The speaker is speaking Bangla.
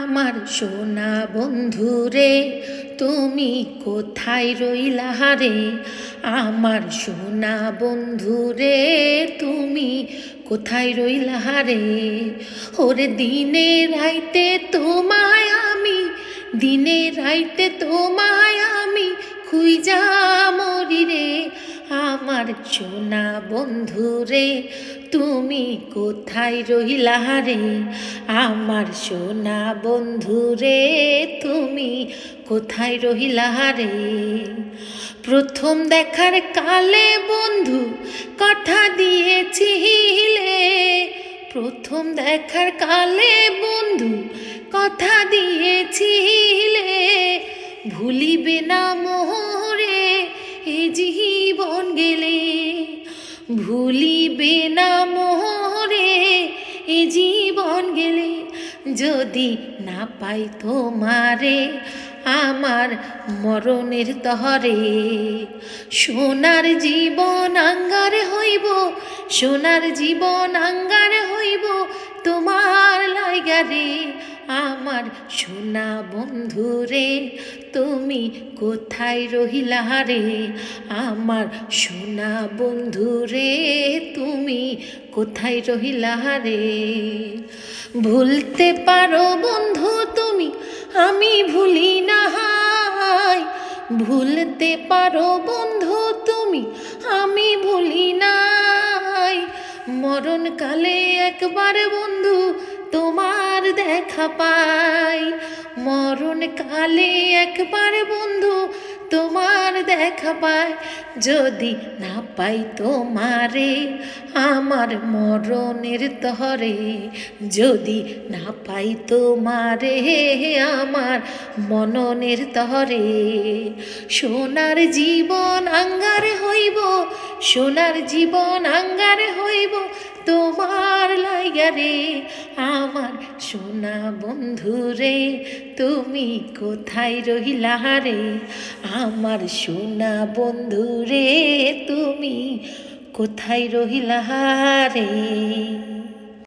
আমার সোনা বন্ধুরে তুমি কোথায় রইলা রে? আমার সোনা বন্ধুরে তুমি কোথায় রইলা রে? ওরে দিনে রাইতে তোমায় আমি, দিনে রাইতে তোমায় আমি খুঁজা মরি রে। আমার সোনা বন্ধুরে তুমি কোথায় রইলা রে? আমার সোনা বন্ধুরে তুমি কোথায় রইলা রে? প্রথম দেখার কালে বন্ধু কথা দিয়েছিলে, প্রথম দেখার কালে বন্ধু কথা দিয়েছিলে, ভুলিবে না মোরে এ জীবন গেলে, ভুলিবে না মোরে এ জীবন গেলে। যদি না পাই তোমারে আমার মরণের তহরে, সোনার জীবন আঙ্গারে হইব, সোনার জীবন আঙ্গারে হইব তোমার লাইগারে। আমার সোনা বন্ধুরে তুমি কোথায় রহিলা রে? আমার সোনা বন্ধুরে তুমি কোথায় রহিলা রে? ভুলতে পারো বন্ধু তুমি, আমি ভুলি না হাই। ভুলতে পারো বন্ধু তুমি, আমি ভুলি নাই। মরণকালে একবার বন্ধু তোমার দেখা পাই, মরণকালে একবার বন্ধু তোমার দেখা পাই। যদি না পাই তোমারে আমার মরণের তহরে, যদি না পাই তোমারে আমার মননের তহরে, সোনার জীবন আঙ্গারে হইব, সোনার জীবন আঙ্গারে হইব তোমার লাইগারে। আমার সোনা বন্ধুরে তুমি কোথায় রহিলা রে? আমার সোনা বন্ধুরে তুমি কোথায় রহিলা রে?